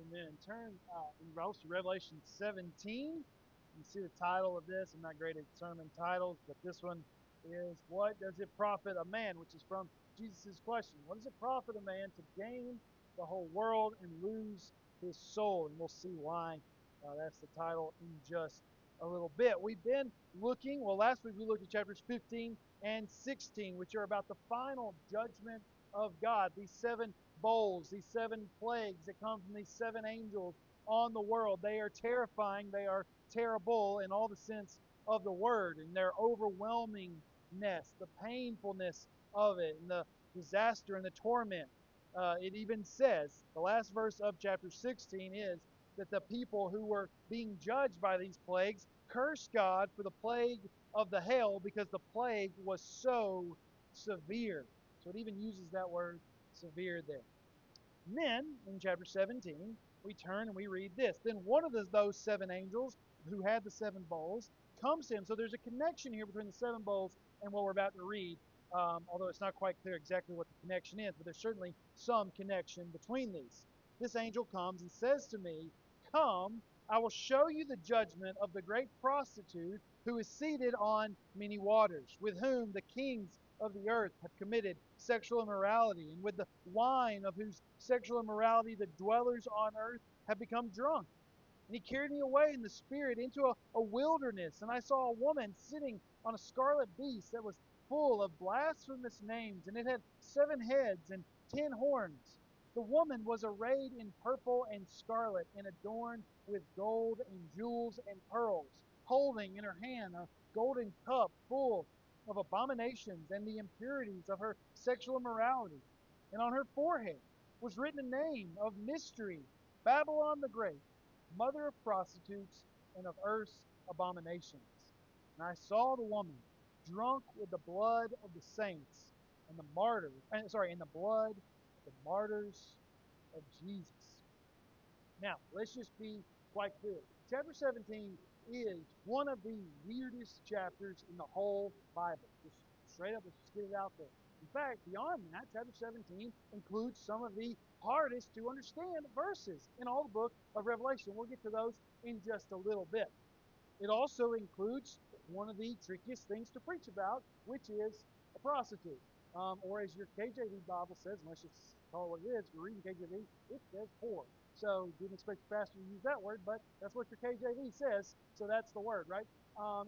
Amen. Turn in Revelation 17. You see the title of this. I'm not great at sermon titles, but this one is What Does It Profit a Man? Which is from Jesus' question. What does it profit a man to gain the whole world and lose his soul? And we'll see why that's the title in just a little bit. We've been looking, well, last week we looked at chapters 15 and 16, which are about the final judgment of God. These seven bowls, these seven plagues that come from these seven angels on the world. They are terrifying. They are terrible in all the sense of the word, and their overwhelmingness, the painfulness of it, and the disaster and the torment. It even says, the last verse of chapter 16 is that the people who were being judged by these plagues cursed God for the plague of the hail because the plague was so severe. So it even uses that word severe there. And then, in chapter 17, we turn and we read this. Then one of those seven angels who had the seven bowls comes to him. So there's a connection here between the seven bowls and what we're about to read, although it's not quite clear exactly what the connection is, but there's certainly some connection between these. This angel comes and says to me, Come, I will show you the judgment of the great prostitute who is seated on many waters, with whom the kings of the earth have committed sexual immorality, and with the wine of whose sexual immorality the dwellers on earth have become drunk. And he carried me away in the spirit into a wilderness, and I saw a woman sitting on a scarlet beast that was full of blasphemous names, and it had 7 heads and 10 horns. The woman was arrayed in purple and scarlet, and adorned with gold and jewels and pearls, holding in her hand a golden cup full of abominations and the impurities of her sexual immorality. And on her forehead was written a name of mystery, Babylon the Great, mother of prostitutes and of earth's abominations. And I saw the woman drunk with the blood of the saints and the martyrs, and the blood of the martyrs of Jesus. Now, let's just be quite clear. Chapter 17 is one of the weirdest chapters in the whole Bible. Just straight up, let's just get it out there. In fact, beyond that, chapter 17 includes some of the hardest to understand verses in all the book of Revelation. We'll get to those in just a little bit. It also includes one of the trickiest things to preach about, which is a prostitute. Or as your KJV Bible says, unless you call it what it is, if you're reading KJV, it says whore. So didn't expect your pastor to use that word, but that's what your KJV says, so that's the word, right?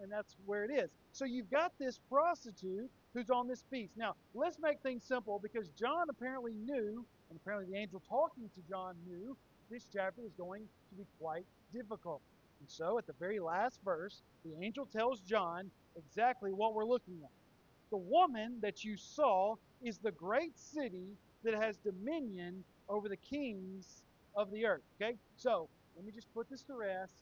And that's where it is. So you've got this prostitute who's on this beast. Now, let's make things simple because John apparently knew, and apparently the angel talking to John knew, this chapter was going to be quite difficult. And so at the very last verse, the angel tells John exactly what we're looking at. The woman that you saw is the great city that has dominion over the kings of the earth. Okay? So let me just put this to rest.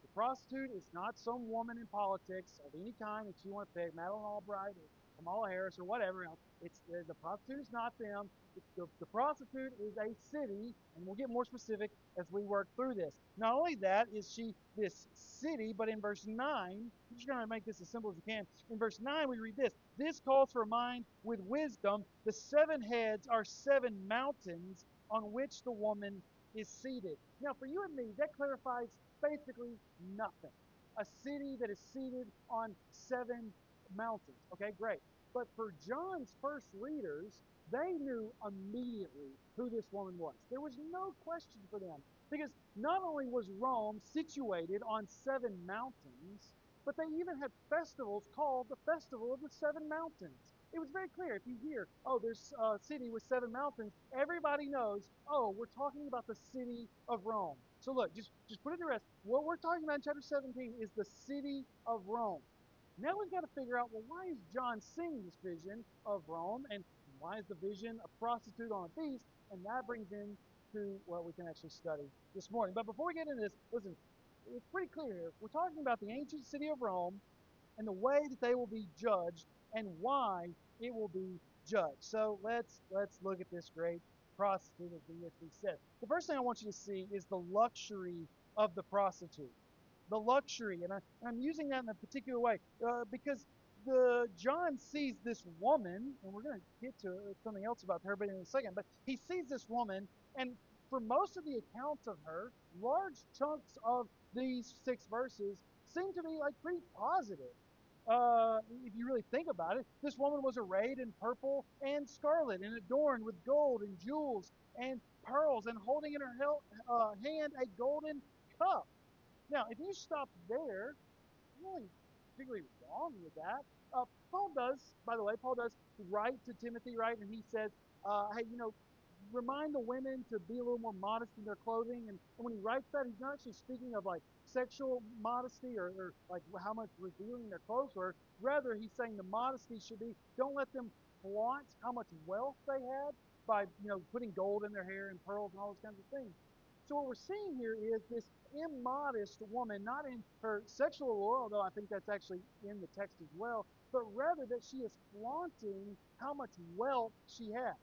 The prostitute is not some woman in politics of any kind that you want to pick, Madeleine Albright or Kamala Harris or whatever else. It's the prostitute is not them. The prostitute is a city, and we'll get more specific as we work through this. Not only that is she this city, but in verse 9, I'm just going to make this as simple as we can. In verse 9, we read this. This calls for a mind with wisdom. The 7 heads are 7 mountains on which the woman is seated. Now, for you and me, that clarifies basically nothing. A city that is seated on 7 mountains. Okay, great. But for John's first readers, they knew immediately who this woman was. There was no question for them because not only was Rome situated on 7 mountains, but they even had festivals called the Festival of the 7 Mountains. It was very clear. If you hear, oh, there's a city with 7 mountains, everybody knows, oh, we're talking about the city of Rome. So look, just put it to rest. What we're talking about in chapter 17 is the city of Rome. Now we've got to figure out, well, why is John seeing this vision of Rome? And why is the vision a prostitute on a beast? And that brings in to what we can actually study this morning. But before we get into this, listen, it's pretty clear here. We're talking about the ancient city of Rome and the way that they will be judged and why it will be judged. So let's look at this great prostitute as we said. The first thing I want you to see is the luxury of the prostitute. The luxury, and I'm using that in a particular way because the John sees this woman, and we're going to get to something else about her, but in a second. But he sees this woman, and for most of the accounts of her, large chunks of these 6 verses seem to be like pretty positive. If you really think about it, this woman was arrayed in purple and scarlet and adorned with gold and jewels and pearls and holding in her hand a golden cup. Now, if you stop there, really particularly wrong with that. Paul does, by the way, Paul does write to Timothy, right? And he says, hey, remind the women to be a little more modest in their clothing. And when he writes that, he's not actually speaking of like sexual modesty or like how much revealing their clothes were. Rather, he's saying the modesty should be don't let them flaunt how much wealth they had by putting gold in their hair and pearls and all those kinds of things. So what we're seeing here is this immodest woman, not in her sexual allure, although I think that's actually in the text as well, but rather that she is flaunting how much wealth she has.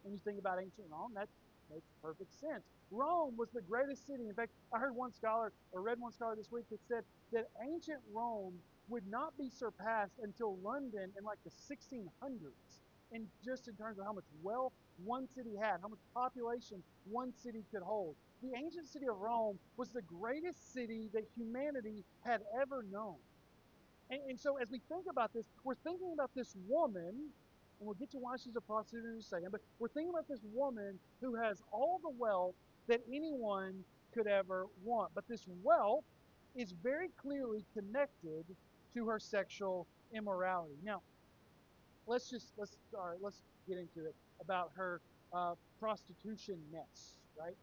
When you think about ancient Rome, that makes perfect sense. Rome was the greatest city. In fact, I heard one scholar, or read one scholar this week that said that ancient Rome would not be surpassed until London in like the 1600s. And just in terms of how much wealth one city had, how much population one city could hold. The ancient city of Rome was the greatest city that humanity had ever known. And so as we think about this, we're thinking about this woman, and we'll get to why she's a prostitute in a second, but we're thinking about this woman who has all the wealth that anyone could ever want. But this wealth is very clearly connected to her sexual immorality. Now, let's get into it about her prostitution ness, right?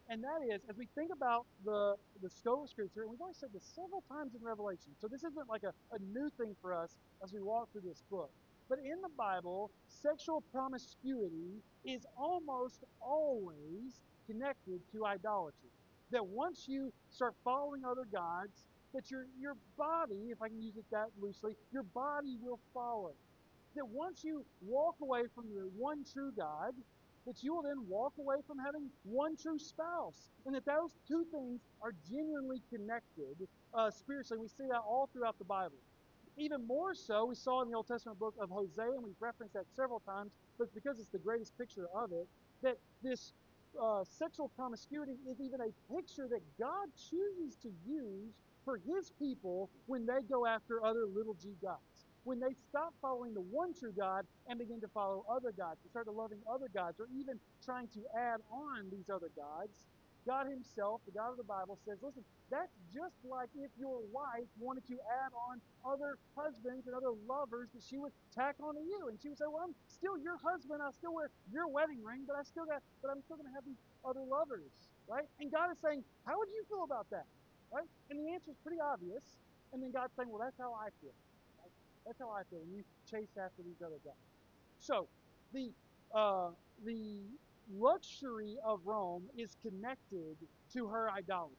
And that is, as we think about the scope of Scripture, and we've already said this several times in Revelation, so this isn't like a new thing for us as we walk through this book. But in the Bible, sexual promiscuity is almost always connected to idolatry. That once you start following other gods, that your body, if I can use it that loosely, your body will follow. That once you walk away from the one true God, that you will then walk away from having one true spouse. And that those two things are genuinely connected spiritually. We see that all throughout the Bible. Even more so, we saw in the Old Testament book of Hosea, and we've referenced that several times, but because it's the greatest picture of it, that this sexual promiscuity is even a picture that God chooses to use for his people when they go after other little g gods. When they stop following the one true God and begin to follow other gods, and start to loving other gods, or even trying to add on these other gods, God himself, the God of the Bible, says, listen, that's just like if your wife wanted to add on other husbands and other lovers that she would tack onto you. And she would say, well, I'm still your husband. I still wear your wedding ring, but I'm still going to have these other lovers, right? And God is saying, how would you feel about that, right? And the answer is pretty obvious. And then God's saying, well, that's how I feel. Right? That's how I feel when you chase after these other guys. So the luxury of Rome is connected to her idolatry.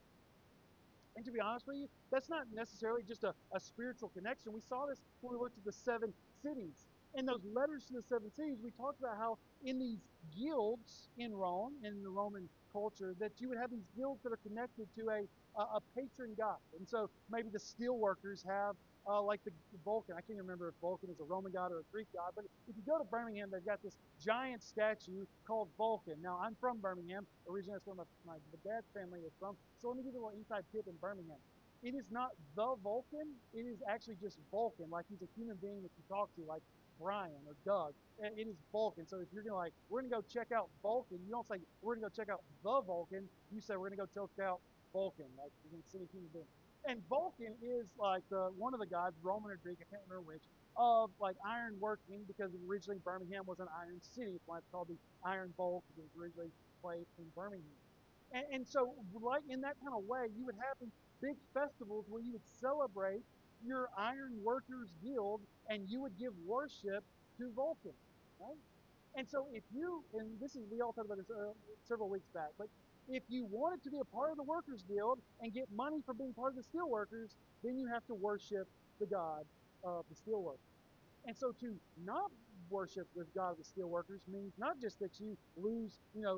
And to be honest with you, that's not necessarily just a spiritual connection. We saw this when we looked at the 7 cities. In those letters to the 7 cities, we talked about how in these guilds in Rome, in the Roman culture, that you would have these guilds that are connected to a patron god. And so maybe the steel workers have like the Vulcan. I can't remember if Vulcan is a Roman god or a Greek god, but if you go to Birmingham, they've got this giant statue called Vulcan. Now, I'm from Birmingham. Originally, that's where my dad's family is from. So let me give you a little inside tip in Birmingham. It is not the Vulcan. It is actually just Vulcan, like he's a human being that you talk to, like Brian or Doug. It is Vulcan. So if you're gonna we're gonna go check out Vulcan, you don't say we're gonna go check out the Vulcan. You say we're gonna go check out Vulcan, like you're gonna see a human being. And Vulcan is like one of the gods, Roman or Greek, I can't remember which, of like iron working because originally Birmingham was an iron city. That's why it's called the Iron Bowl because it was originally placed in Birmingham. And so, like in that kind of way, you would have these big festivals where you would celebrate your iron workers guild and you would give worship to Vulcan, right? And so if you, and this is, we all talked about this several weeks back, but if you wanted to be a part of the Workers Guild and get money for being part of the steelworkers, then you have to worship the God of the steelworkers. And so to not worship the God of the steelworkers means not just that you lose,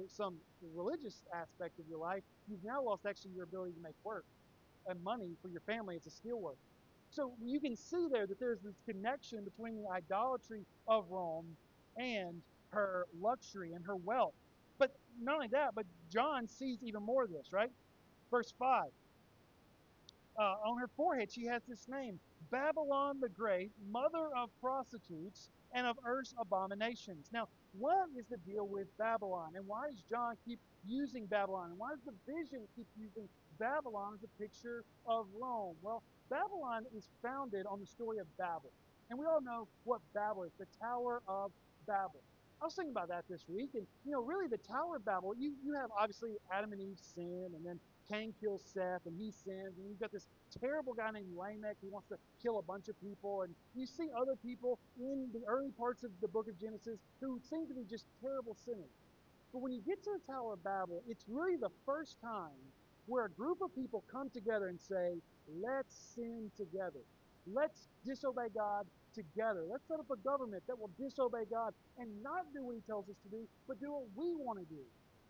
some religious aspect of your life, you've now lost actually your ability to make work and money for your family as a steelworker. So you can see there that there's this connection between the idolatry of Rome and her luxury and her wealth. But not only that, but John sees even more of this, right? Verse 5. On her forehead, she has this name, Babylon the Great, mother of prostitutes and of earth's abominations. Now, what is the deal with Babylon? And why does John keep using Babylon? And why does the vision keep using Babylon as a picture of Rome? Well, Babylon is founded on the story of Babel. And we all know what Babel is, the Tower of Babel. I was thinking about that this week, and really the Tower of Babel, you have obviously Adam and Eve sin, and then Cain kills Seth, and he sins, and you've got this terrible guy named Lamech who wants to kill a bunch of people, and you see other people in the early parts of the book of Genesis who seem to be just terrible sinners. But when you get to the Tower of Babel, it's really the first time where a group of people come together and say, let's sin together. Let's disobey God together. Let's set up a government that will disobey God and not do what he tells us to do, but do what we want to do.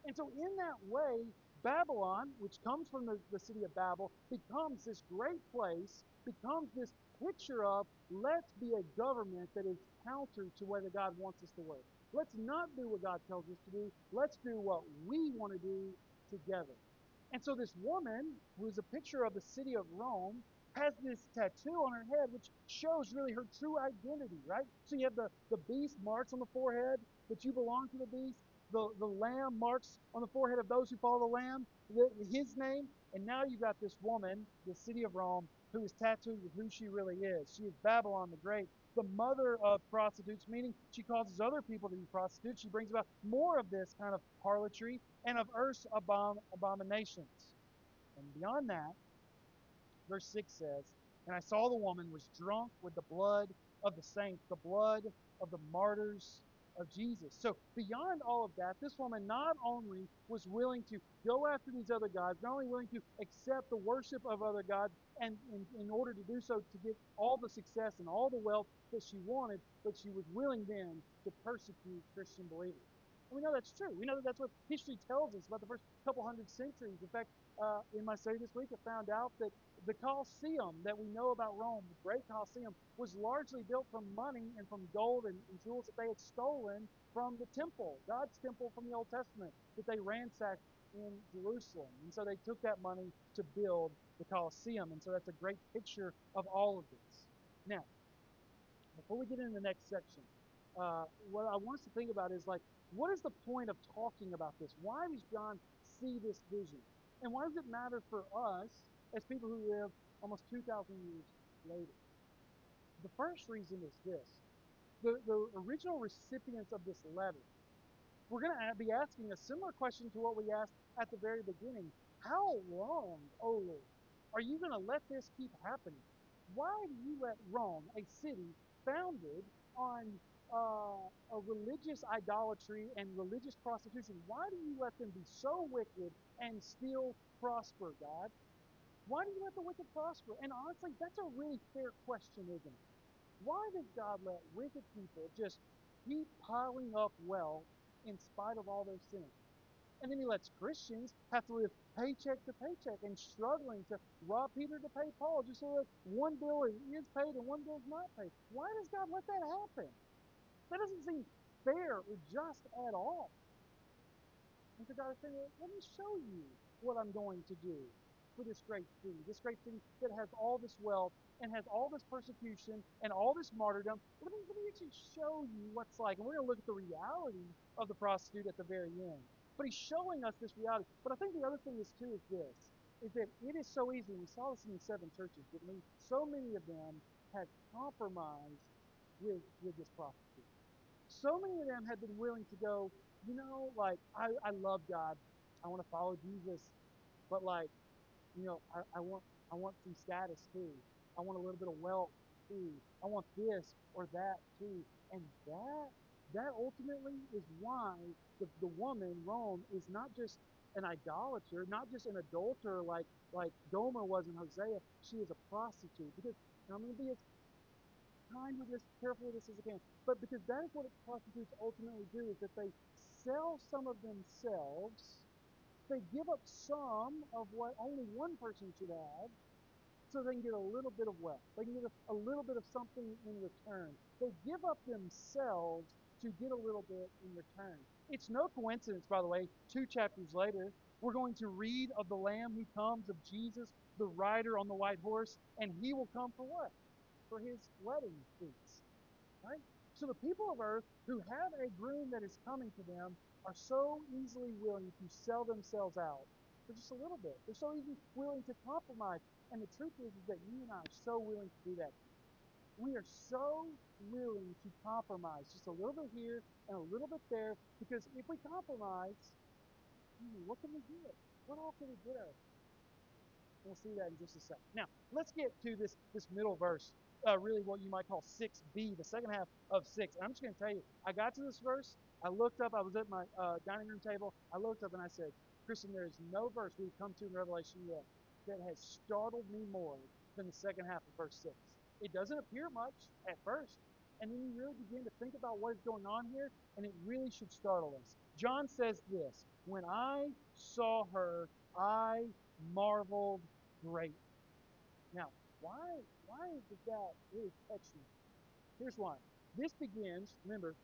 And so in that way, Babylon, which comes from the city of Babel, becomes this great place, becomes this picture of let's be a government that is counter to whether God wants us to work. Let's not do what God tells us to do. Let's do what we want to do together. And so this woman, who is a picture of the city of Rome, has this tattoo on her head which shows really her true identity, right? So you have the beast marks on the forehead that you belong to the beast, the lamb marks on the forehead of those who follow the lamb, his name, and now you've got this woman, the city of Rome, who is tattooed with who she really is. She is Babylon the Great, the mother of prostitutes, meaning she causes other people to be prostitutes. She brings about more of this kind of harlotry and of earth's abominations. And beyond that, verse 6 says, And I saw the woman was drunk with the blood of the saints, the blood of the martyrs of Jesus. So beyond all of that, this woman not only was willing to go after these other gods, not only willing to accept the worship of other gods, and in order to do so, to get all the success and all the wealth that she wanted, but she was willing then to persecute Christian believers. And we know that's true. We know that that's what history tells us about the first couple hundred centuries. In fact, in my study this week, I found out that the Colosseum that we know about Rome, the great Colosseum, was largely built from money and from gold and jewels that they had stolen from the temple, God's temple from the Old Testament, that they ransacked in Jerusalem. And so they took that money to build the Colosseum. And so that's a great picture of all of this. Now, before we get into the next section, what I want us to think about is like, what is the point of talking about this? Why does John see this vision? And why does it matter for us as people who live almost 2,000 years later? The first reason is this. The original recipients of this letter, we're going to be asking a similar question to what we asked at the very beginning. How long, O Lord, are you going to let this keep happening? Why do you let Rome, a city founded on a religious idolatry and religious prostitution, why do you let them be so wicked and still prosper, God? Why do you let the wicked prosper? And honestly, that's a really fair question, isn't it? Why does God let wicked people just keep piling up wealth in spite of all their sins? And then he lets Christians have to live paycheck to paycheck and struggling to rob Peter to pay Paul just so that one bill is paid and one bill is not paid. Why does God let that happen? That doesn't seem fair or just at all. And so God is saying, well, let me show you what I'm going to do for this great city that has all this wealth and has all this persecution and all this martyrdom. Let me actually show you what's like. And we're going to look at the reality of the prostitute at the very end. But he's showing us this reality. But I think the other thing is too is this, is that it is so easy, and we saw this in the 7 churches, didn't we? So many of them had compromised with this prostitute. So many of them had been willing to go, like, I love God. I want to follow Jesus. But like, I want some status too. I want a little bit of wealth too. I want this or that too. And that ultimately is why the woman, Rome, is not just an idolater, not just an adulterer like Gomer was in Hosea. She is a prostitute. Because now I'm going to be as kind with this, careful with this as I can. But because that is what prostitutes ultimately do, is that they sell some of themselves, they give up some of what only one person should have, so they can get a little bit of wealth. They can get a little bit of something in return. They give up themselves to get a little bit in return. It's no coincidence, by the way, 2 chapters later, we're going to read of the Lamb who comes, of Jesus, the rider on the white horse, and he will come for what? For his wedding feast, right? So the people of earth who have a groom that is coming to them are so easily willing to sell themselves out for just a little bit. They're so easily willing to compromise. And the truth is that you and I are so willing to do that. We are so willing to compromise just a little bit here and a little bit there, because if we compromise, what can we get? What all can we get out of it? We'll see that in just a second. Now, let's get to this middle verse, really what you might call 6b, the second half of 6. And I'm just going to tell you, I got to this verse, I looked up, I was at my dining room table, I looked up and I said, Christian, there is no verse we've come to in Revelation yet that has startled me more than the second half of verse 6. It doesn't appear much at first, and then you really begin to think about what is going on here, and it really should startle us. John says this, when I saw her, I marveled greatly. Now, why did that really catch me? Here's why. This begins, remember,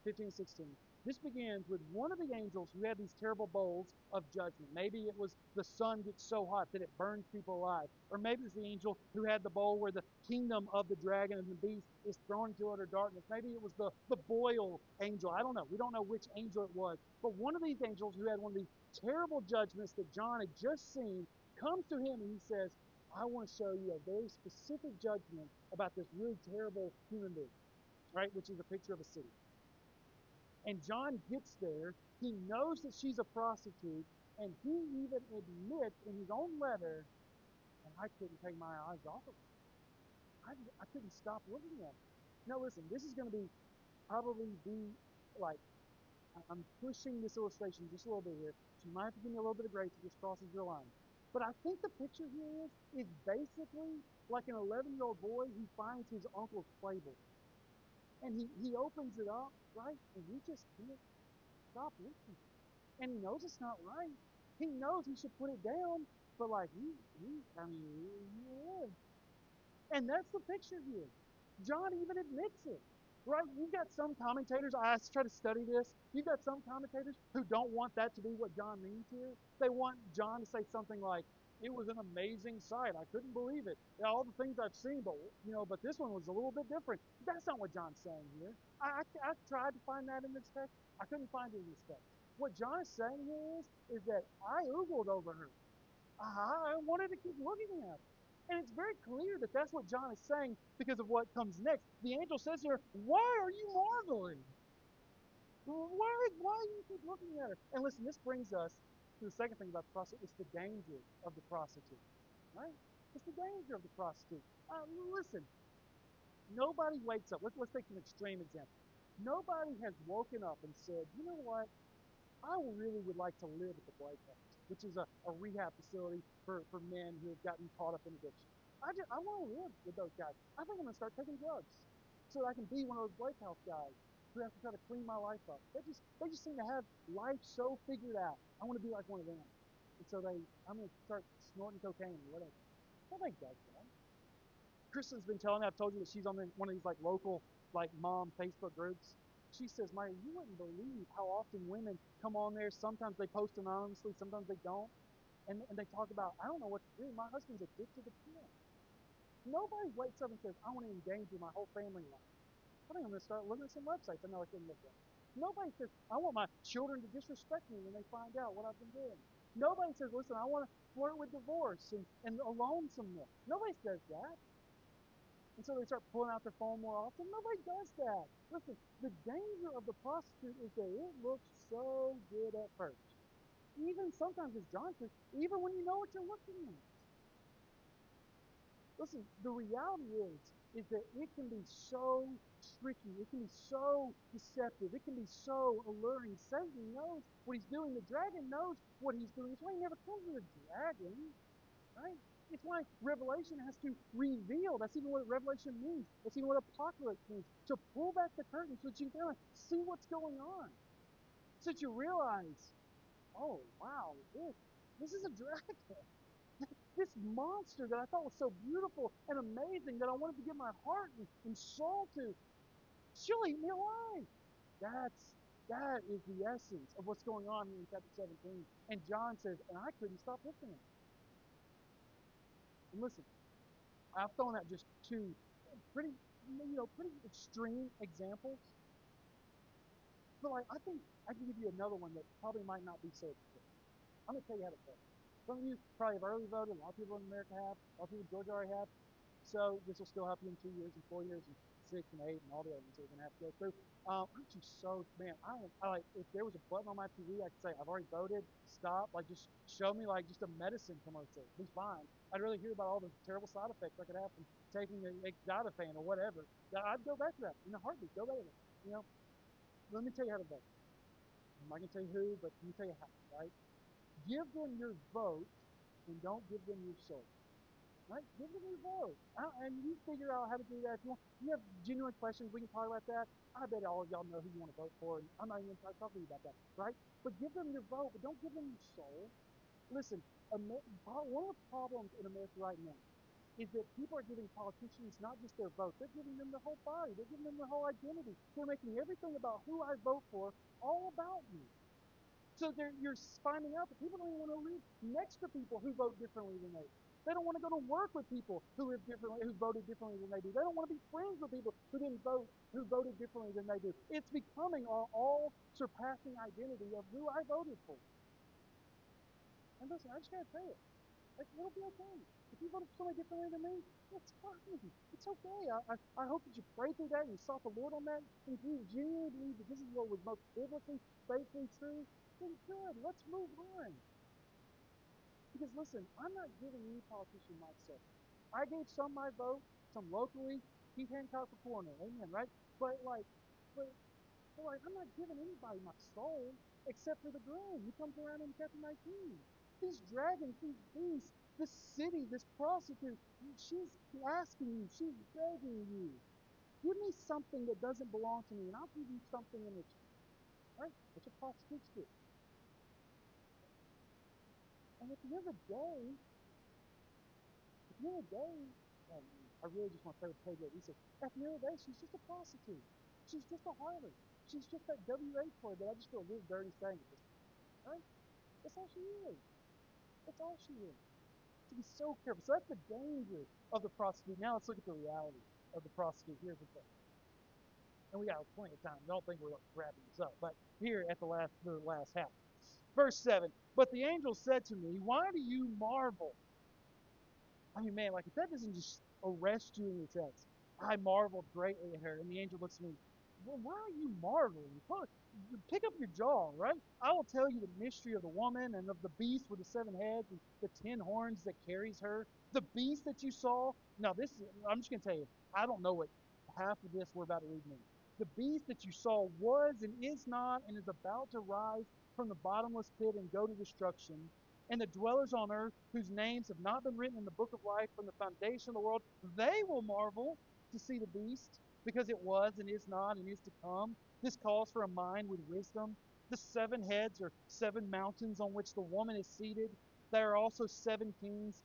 15, 16. This begins with one of the angels who had these terrible bowls of judgment. Maybe it was the sun gets so hot that it burns people alive. Or maybe it's the angel who had the bowl where the kingdom of the dragon and the beast is thrown into utter darkness. Maybe it was the boil angel. I don't know. We don't know which angel it was. But one of these angels who had one of these terrible judgments that John had just seen comes to him and he says, I want to show you a very specific judgment about this really terrible human being, right? Which is a picture of a city. And John gets there. He knows that she's a prostitute, and he even admits in his own letter, and I couldn't take my eyes off of her. I couldn't stop looking at her. Now listen, this is going to probably be like, I'm pushing this illustration just a little bit here, so you might have to give me a little bit of grace if this crosses your line. But I think the picture here is basically like an 11-year-old boy who finds his uncle's Playboy. And he opens it up, right? And he just can't stop looking. And he knows it's not right. He knows he should put it down, but like yeah. And that's the picture here. John even admits it, right? You've got some commentators, I try to study this, you've got some commentators who don't want that to be what John means here. They want John to say something like, it was an amazing sight. I couldn't believe it. All the things I've seen, but this one was a little bit different. That's not what John's saying here. I tried to find that in this text. I couldn't find it in this text. What John is saying here is that I oogled over her. I wanted to keep looking at it. And it's very clear that that's what John is saying because of what comes next. The angel says to her, why are you marveling? Why do you keep looking at her? And listen, this brings us to the second thing about the prostitute. It's the danger of the prostitute, right? It's the danger of the prostitute. Listen, nobody wakes up. Let's take an extreme example. Nobody has woken up and said, you know what? I really would like to live at the Blake House, which is a rehab facility for men who have gotten caught up in addiction. I want to live with those guys. I think I'm going to start taking drugs so that I can be one of those Blake House guys who have to try to clean my life up. They just seem to have life so figured out. I want to be like one of them. And so I'm going to start snorting cocaine or whatever. Nobody does that. Kristen's been telling me, I've told you that she's on one of these like local like mom Facebook groups. She says, Maya, you wouldn't believe how often women come on there. Sometimes they post anonymously, sometimes they don't. And they talk about, I don't know what to do. My husband's addicted to porn. Nobody wakes up and says, I want to endanger my whole family life. I think I'm going to start looking at some websites I know I shouldn't look at. Nobody says, I want my children to disrespect me when they find out what I've been doing. Nobody says, listen, I want to flirt with divorce and lonesomeness. Nobody says that. And so they start pulling out their phone more often. Nobody does that. Listen, the danger of the prostitute is that it looks so good at first. Even sometimes, as John says, even when you know what you're looking at. Listen, the reality is that it can be so tricky. It can be so deceptive. It can be so alluring. Satan knows what he's doing. The dragon knows what he's doing. That's why he never comes with a dragon, right? It's why Revelation has to reveal. That's even what Revelation means. That's even what Apocalypse means. To pull back the curtain so that you can kind of see what's going on. So that you realize, oh, wow, this is a dragon. This monster that I thought was so beautiful and amazing that I wanted to give my heart and soul to, she'll eat me alive. That's That is the essence of what's going on here in chapter 17. And John says, and I couldn't stop listening. And listen, I've thrown out just two pretty, pretty extreme examples. But like, I think I can give you another one that probably might not be so extreme. I'm going to tell you how to vote. Some of you probably have early voted. A lot of people in America have. A lot of people in Georgia already have. So this will still help you in 2 years and 4 years and 6 and 8 and all the other ones that we're going to have to go through. I'm just so, man, I like, if there was a button on my TV, I could say, I've already voted, stop, like just show me like just a medicine commercial. It'd be fine. I'd really hear about all the terrible side effects I could have from taking a Exodofain or whatever. I'd go back to that in a heartbeat. Go back to that. Let me tell you how to vote. I'm not going to tell you who, but let me tell you how, right? Give them your vote and don't give them your soul. Right? Give them your vote. And you figure out how to do that. If you have genuine questions, we can talk about that. I bet all of y'all know who you want to vote for, and I'm not even going to talk to you about that, right? But give them your vote, but don't give them your soul. Listen, one of the problems in America right now is that people are giving politicians not just their vote, they're giving them their whole body, they're giving them their whole identity. They're making everything about who I vote for all about me. So you're finding out that people don't even want to live next to people who vote differently than they do. They don't want to go to work with people who voted differently than they do. They don't want to be friends with people who voted differently than they do. It's becoming our all surpassing identity of who I voted for. And listen, I just gotta tell you, like, it'll be okay. If you voted for somebody differently than me, it's fine. It's okay. I hope that you prayed through that and you sought the Lord on that. And if you genuinely believe that this is what was most biblically, faithfully true, then good. Let's move on. Because listen, I'm not giving any politician myself. I gave some my vote, some locally, Keith Hancock for corner, amen, right? But like, but, but like, I'm not giving anybody my soul except for the groom. He comes around in chapter 19. These dragons, these beasts, this city, this prostitute, she's asking you, she's begging you, give me something that doesn't belong to me, and I'll give you something in return. Right? That's what prostitutes do. And at the end of the day, I really just want to play with Pedro. He said, at the end of the day, she's just a prostitute. She's just a harlot. She's just that WH word that I just feel a little dirty saying at this point. Right? That's all she is. That's all she is. To be so careful. So that's the danger of the prostitute. Now let's look at the reality of the prostitute. Here's the thing. And we got plenty of time. Don't think we're wrapping this up. But here at the last half. Verse 7. But the angel said to me, why do you marvel? I mean, man, like if that doesn't just arrest you in your tracks. I marveled greatly at her, and the angel looks at me. Well, why are you marveling? Pick up your jaw, right? I will tell you the mystery of the woman and of the beast with the 7 heads and the 10 horns that carries her. The beast that you saw. Now, I'm just going to tell you, I don't know what half of this we're about to read means. The beast that you saw was and is not and is about to rise from the bottomless pit and go to destruction, and the dwellers on earth whose names have not been written in the book of life from the foundation of the world, they will marvel to see the beast, because it was and is not and is to come. This calls for a mind with wisdom. The 7 heads are 7 mountains on which the woman is seated. There are also 7 kings,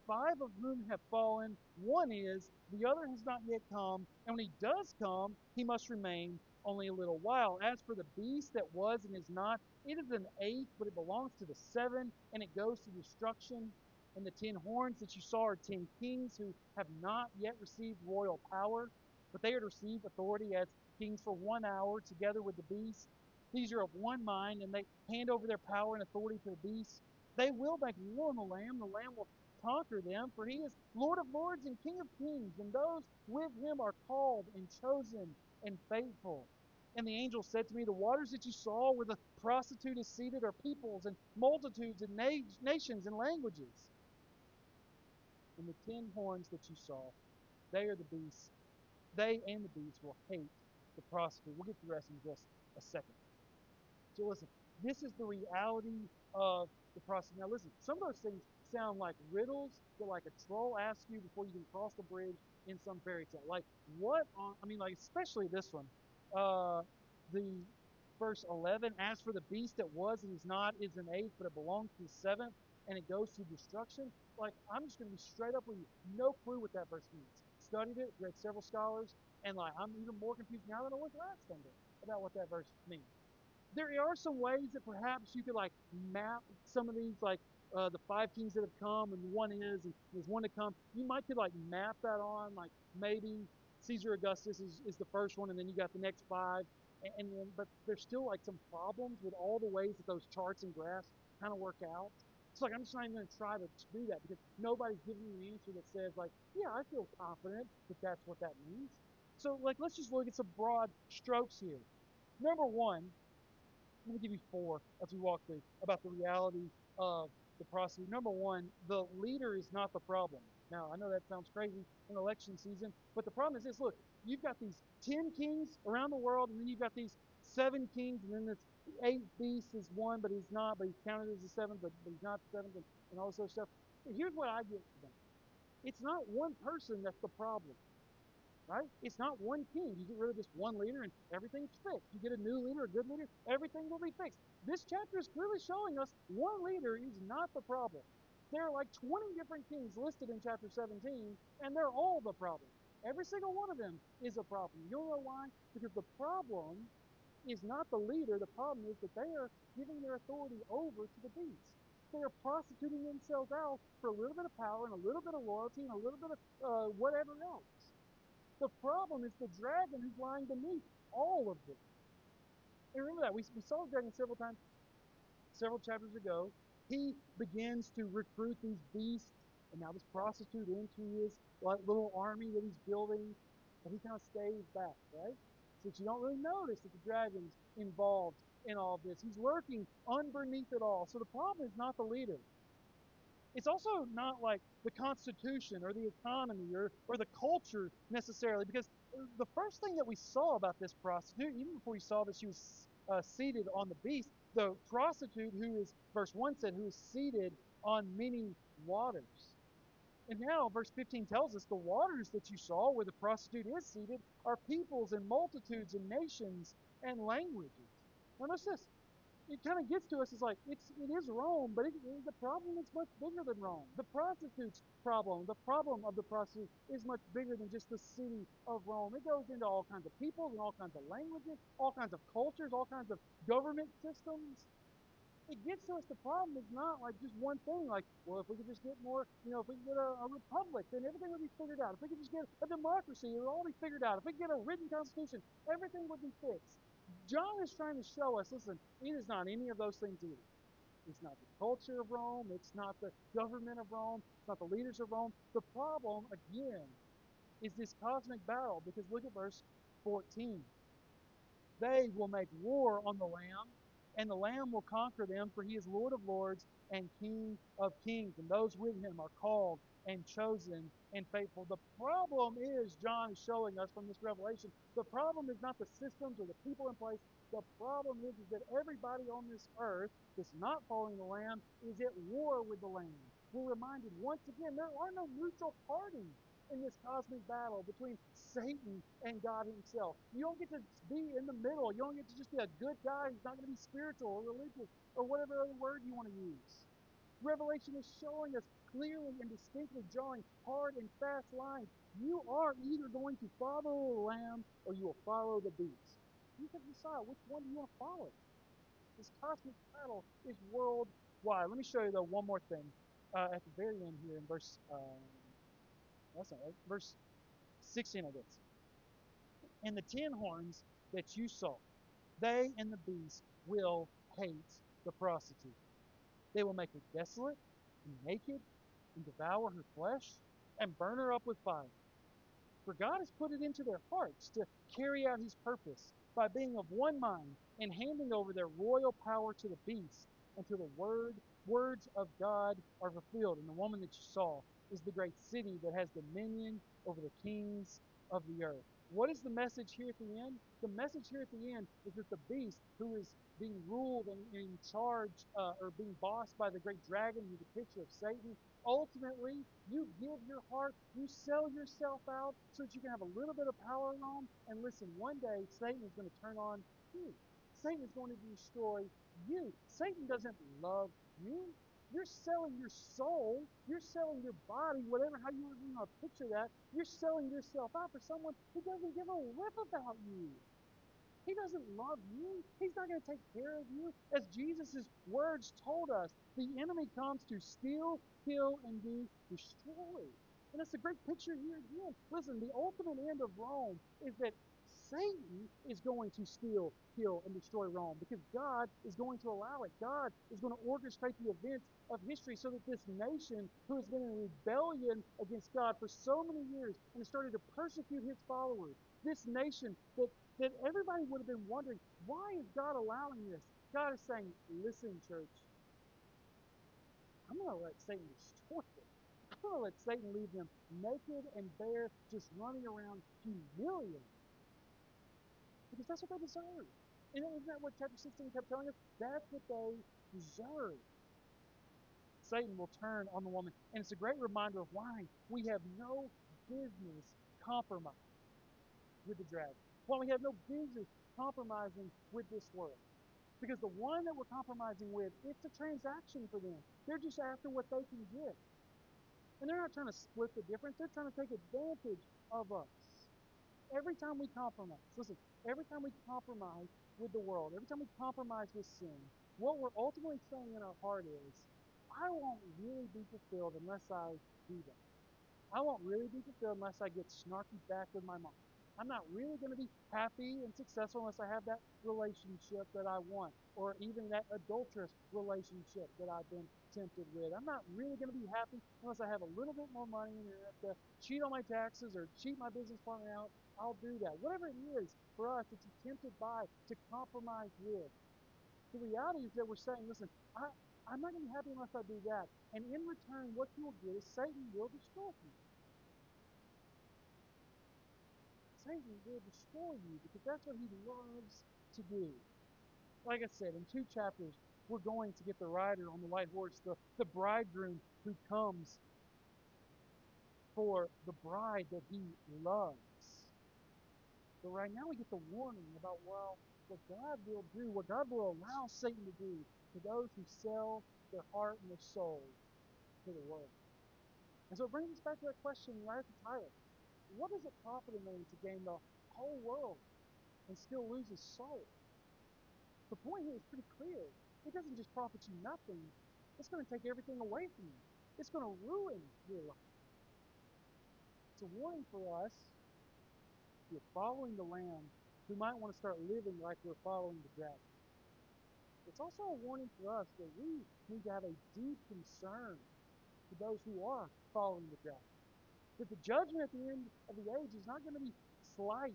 5 of whom have fallen. One is, the other has not yet come, and when he does come, he must remain only a little while. As for the beast that was and is not, it is an eighth, but it belongs to the 7, and it goes to destruction. And the 10 horns that you saw are 10 kings who have not yet received royal power, but they are to receive authority as kings for 1 hour together with the beast. These are of one mind, and they hand over their power and authority to the beast. They will make war on the Lamb. The Lamb will conquer them, for he is Lord of lords and King of kings, and those with him are called and chosen and faithful. And the angel said to me, the waters that you saw where the prostitute is seated are peoples and multitudes and nations and languages. And the 10 horns that you saw, they are the beasts. They and the beasts will hate the prostitute. We'll get to the rest in just a second. So listen, this is the reality of the prostitute. Now listen, some of those things sound like riddles that like a troll asks you before you can cross the bridge in some fairy tale. Like what on, I mean, like especially this one. The verse 11, as for the beast that was and is not, is an eighth, but it belongs to the 7th, and it goes to destruction. Like, I'm just going to be straight up with you. No clue what that verse means. Studied it, read several scholars, and like, I'm even more confused now than I was last Sunday about what that verse means. There are some ways that perhaps you could like map some of these, like the five kings that have come, and one is, and there's one to come. You might could like map that on, like maybe Caesar Augustus is the first one, and then you got the next five, and then but there's still like some problems with all the ways that those charts and graphs kind of work out. So like I'm just not even going to try to do that because nobody's giving you an answer that says like, yeah, I feel confident that that's what that means. So like let's just look at some broad strokes here. Number one, let me give you four as we walk through about the reality of the prostitute. Number one, the leader is not the problem. Now, I know that sounds crazy in election season, but the problem is this look, you've got these 10 kings around the world, and then you've got these seven kings, and then this eighth beast is one, but he's not, but he's counted as the seventh, but he's not the seventh, and all this other stuff. But here's what I get from that. It's not one person that's the problem, right? It's not one king. You get rid of just one leader and everything's fixed. You get a new leader, a good leader, everything will be fixed. This chapter is clearly showing us one leader is not the problem. There are like 20 different kings listed in chapter 17, and they're all the problem. Every single one of them is a problem. You know why? Because the problem is not the leader. The problem is that they are giving their authority over to the beast. They are prostituting themselves out for a little bit of power and a little bit of loyalty and a little bit of whatever else. The problem is the dragon who's lying beneath all of this. And remember that. We saw the dragon several times, several chapters ago. He begins to recruit these beasts and now this prostitute into his little army that he's building, but he kind of stays back, right? So that you don't really notice that the dragon's involved in all of this. He's lurking underneath it all. So the problem is not the leader. It's also not like the Constitution or the economy or the culture necessarily, because the first thing that we saw about this prostitute, even before we saw that she was seated on the beast, the prostitute who is, verse 1 said, who is seated on many waters. And now, verse 15 tells us the waters that you saw where the prostitute is seated are peoples and multitudes and nations and languages. Now, notice this it kind of gets to us is like it is Rome, but the problem is much bigger than Rome. The prostitute's problem, the problem of the prostitute, is much bigger than just the city of Rome. It goes into all kinds of peoples and all kinds of languages, all kinds of cultures, all kinds of government systems. It gets to us. The problem is not like just one thing. Like, well, if we could just get more, if we could get a republic, then everything would be figured out. If we could just get a democracy, it would all be figured out. If we could get a written constitution, everything would be fixed. John is trying to show us, listen, it is not any of those things either. It's not the culture of Rome. It's not the government of Rome. It's not the leaders of Rome. The problem, again, is this cosmic battle. Because look at verse 14. They will make war on the Lamb, and the Lamb will conquer them, for he is Lord of lords and King of kings, and those with him are called and chosen and faithful. The problem is, John is showing us from this revelation, the problem is not the systems or the people in place. The problem is that everybody on this earth that's not following the Lamb is at war with the Lamb. We're reminded once again there are no neutral parties in this cosmic battle between Satan and God himself. You don't get to be in the middle. You don't get to just be a good guy who's not going to be spiritual or religious or whatever other word you want to use. Revelation is showing us clearly and distinctly, drawing hard and fast lines. You are either going to follow the Lamb or you will follow the beast. You can decide which one you want to follow. This cosmic battle is worldwide. Let me show you though one more thing at the very end here in verse. That's not right. Verse 16 of this. And the 10 horns that you saw, they and the beast will hate the prostitute. They will make her desolate and naked and devour her flesh and burn her up with fire. For God has put it into their hearts to carry out his purpose by being of one mind and handing over their royal power to the beast until the words of God are fulfilled. And the woman that you saw is the great city that has dominion over the kings of the earth. What is the message here at the end? The message here at the end is that the beast, who is being ruled and in charge or being bossed by the great dragon, who's a picture of Satan, ultimately, you give your heart, you sell yourself out so that you can have a little bit of power in Rome. And listen, one day Satan is going to turn on you. Satan is going to destroy you. Satan doesn't love you. You're selling your soul, you're selling your body, whatever, how you want to picture that. You're selling yourself out for someone who doesn't give a rip about you. He doesn't love you. He's not going to take care of you. As Jesus' words told us, the enemy comes to steal, kill, and destroy. And that's a great picture here again. Listen, the ultimate end of Rome is that Satan is going to steal, kill, and destroy Rome because God is going to allow it. God is going to orchestrate the events of history so that this nation, who has been in rebellion against God for so many years and has started to persecute his followers, this nation that everybody would have been wondering, why is God allowing this? God is saying, listen, church, I'm going to let Satan destroy them. I'm going to let Satan leave them naked and bare, just running around humiliated. Because that's what they deserve. And isn't that what chapter 16 kept telling us? That's what they deserve. Satan will turn on the woman. And it's a great reminder of why we have no business compromising with the dragon. Why we have no business compromising with this world. Because the one that we're compromising with, it's a transaction for them. They're just after what they can get. And they're not trying to split the difference. They're trying to take advantage of us. Every time we compromise, listen, every time we compromise with the world, every time we compromise with sin, what we're ultimately saying in our heart is, I won't really be fulfilled unless I do that. I won't really be fulfilled unless I get snarky back with my mom. I'm not really going to be happy and successful unless I have that relationship that I want, or even that adulterous relationship that I've been tempted with. I'm not really going to be happy unless I have a little bit more money and have to cheat on my taxes or cheat my business partner out. I'll do that. Whatever it is for us that you're tempted by to compromise with. The reality is that we're saying, listen, I'm not going to be happy unless I do that. And in return, what you will get is Satan will destroy you. Satan will destroy you because that's what he loves to do. Like I said, in 2 chapters, we're going to get the rider on the white horse, the bridegroom who comes for the bride that he loves. But right now we get the warning about, well, what God will do, what God will allow Satan to do to those who sell their heart and their soul to the world. And so it brings us back to that question right at the title. What does it profit a man to gain the whole world and still lose his soul? The point here is pretty clear. It doesn't just profit you nothing. It's going to take everything away from you. It's going to ruin your life. It's a warning for us, if you're following the Lamb, who might want to start living like we're following the dragon. It's also a warning for us that we need to have a deep concern for those who are following the dragon. That the judgment at the end of the age is not going to be slight.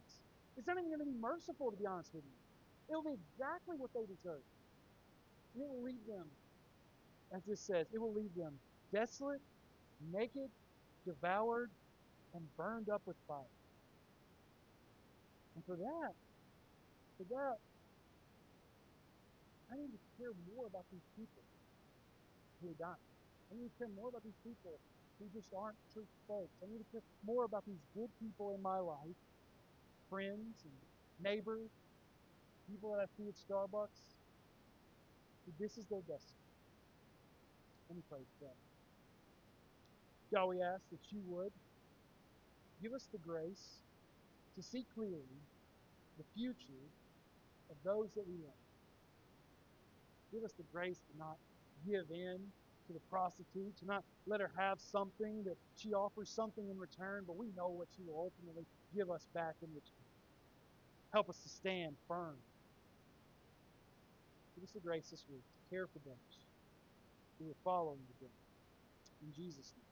It's not even going to be merciful, to be honest with you. It'll be exactly what they deserve. And it will leave them, as this says, it will leave them desolate, naked, devoured, and burned up with fire. And for that, I need to care more about these people who are dying. I need to care more about these people who just aren't church folks. I need to care more about these good people in my life, friends and neighbors, people that I see at Starbucks. This is their destiny. Let me pray for that. God, we ask that you would give us the grace to see clearly the future of those that we love. Give us the grace to not give in to the prostitute, to not let her have something that she offers something in return, but we know what she will ultimately give us back in return. Help us to stand firm. Give us the grace this week to care for those who are following the day. In Jesus' name.